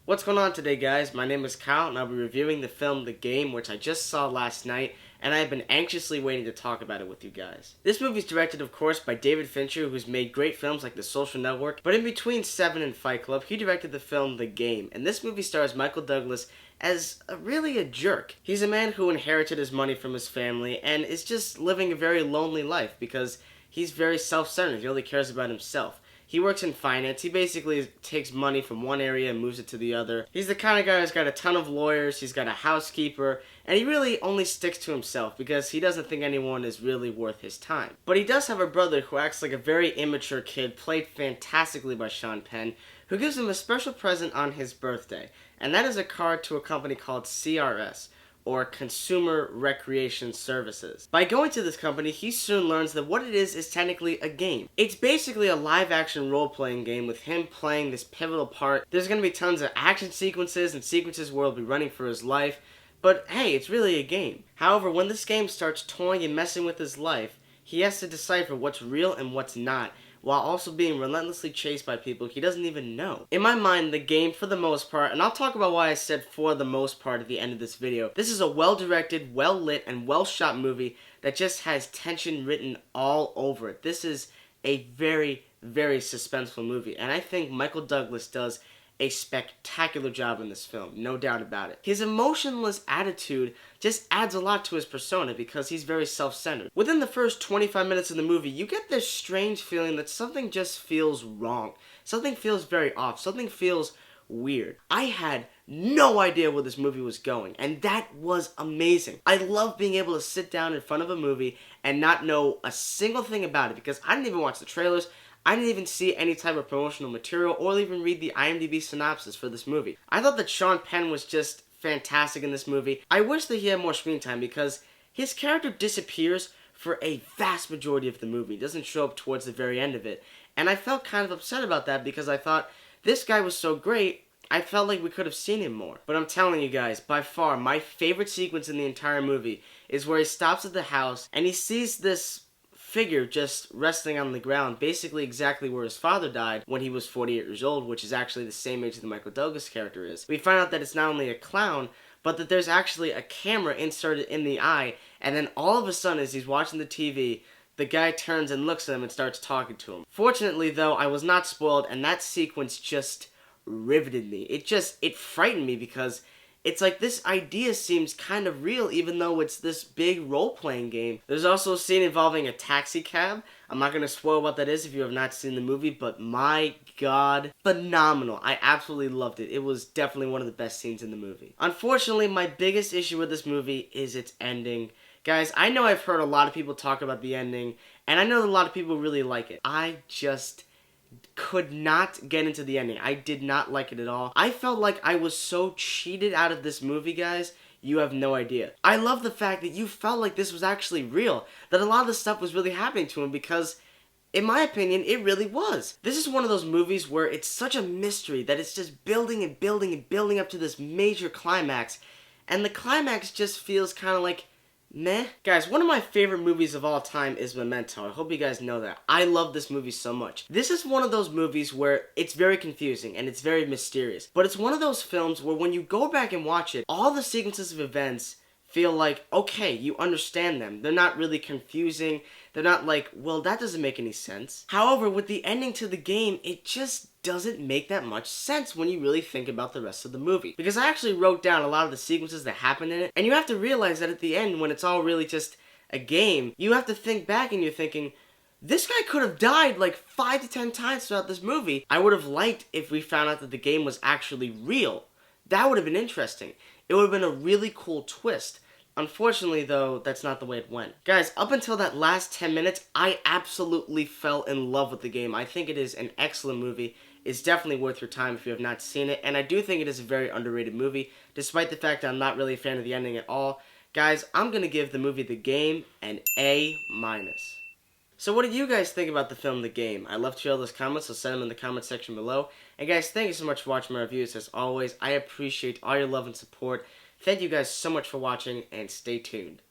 What's going on today, guys? My name is Kyle, and I'll be reviewing the film The Game, which I just saw last night, and I've been anxiously waiting to talk about it with you guys. This movie is directed, of course, by David Fincher, who's made great films like The Social Network, but in between Seven and Fight Club, he directed the film The Game, and this movie stars Michael Douglas as really a jerk. He's a man who inherited his money from his family, and is just living a very lonely life because he's very self-centered. He only cares about himself. He works in finance. He basically takes money from one area and moves it to the other. He's the kind of guy who's got a ton of lawyers, he's got a housekeeper, and he really only sticks to himself because he doesn't think anyone is really worth his time. But he does have a brother who acts like a very immature kid, played fantastically by Sean Penn, who gives him a special present on his birthday, and that is a card to a company called CRS, or Consumer Recreation Services. By going to this company, he soon learns that what it is technically a game. It's basically a live-action role-playing game with him playing this pivotal part. There's going to be tons of action sequences and sequences where he'll be running for his life, but hey, it's really a game. However, when this game starts toying and messing with his life, he has to decipher what's real and what's not, while also being relentlessly chased by people he doesn't even know. In my mind, The Game, for the most part, and I'll talk about why I said for the most part at the end of this video, this is a well-directed, well-lit, and well-shot movie that just has tension written all over it. This is a very, very suspenseful movie, and I think Michael Douglas does a spectacular job in this film, no doubt about it. His emotionless attitude just adds a lot to his persona because he's very self-centered. Within the first 25 minutes of the movie, you get this strange feeling that something just feels wrong. Something feels very off. Something feels weird. I had no idea where this movie was going, and that was amazing. I love being able to sit down in front of a movie and not know a single thing about it because I didn't even watch the trailers. I didn't even see any type of promotional material or even read the IMDb synopsis for this movie. I thought that Sean Penn was just fantastic in this movie. I wish that he had more screen time because his character disappears for a vast majority of the movie. He doesn't show up towards the very end of it. And I felt kind of upset about that because I thought this guy was so great, I felt like we could have seen him more. But I'm telling you guys, by far, my favorite sequence in the entire movie is where he stops at the house and he sees this figure just resting on the ground, basically exactly where his father died when he was 48 years old, which is actually the same age that Michael Douglas' character is. We find out that it's not only a clown, but that there's actually a camera inserted in the eye, and then all of a sudden, as he's watching the TV, the guy turns and looks at him and starts talking to him. Fortunately, though, I was not spoiled, and that sequence just riveted me. It frightened me because it's like this idea seems kind of real even though it's this big role-playing game. There's also a scene involving a taxi cab. I'm not going to spoil what that is if you have not seen the movie, but my god, phenomenal. I absolutely loved it. It was definitely one of the best scenes in the movie. Unfortunately, my biggest issue with this movie is its ending. Guys, I know I've heard a lot of people talk about the ending, and I know a lot of people really like it. I just could not get into the ending. I did not like it at all. I felt like I was so cheated out of this movie, guys. You have no idea. I love the fact that you felt like this was actually real, that a lot of the stuff was really happening to him because, in my opinion, it really was. This is one of those movies where it's such a mystery that it's just building and building and building up to this major climax, and the climax just feels kind of like meh. Guys, one of my favorite movies of all time is Memento. I hope you guys know that. I love this movie so much. This is one of those movies where it's very confusing and it's very mysterious. But it's one of those films where when you go back and watch it, all the sequences of events feel like, okay, you understand them. They're not really confusing. They're not like, well, that doesn't make any sense. However, with the ending to the game, it just doesn't make that much sense when you really think about the rest of the movie. Because I actually wrote down a lot of the sequences that happen in it, and you have to realize that at the end, when it's all really just a game, you have to think back and you're thinking, this guy could have died like 5 to 10 times throughout this movie. I would have liked if we found out that the game was actually real. That would have been interesting. It would have been a really cool twist. Unfortunately, though, that's not the way it went. Guys, up until that last 10 minutes, I absolutely fell in love with the game. I think it is an excellent movie. It's definitely worth your time if you have not seen it, and I do think it is a very underrated movie, despite the fact that I'm not really a fan of the ending at all. Guys, I'm going to give the movie The Game an A-. So what do you guys think about the film The Game? I'd love to hear those comments, so send them in the comment section below. And guys, thank you so much for watching my reviews. As always, I appreciate all your love and support. Thank you guys so much for watching, and stay tuned.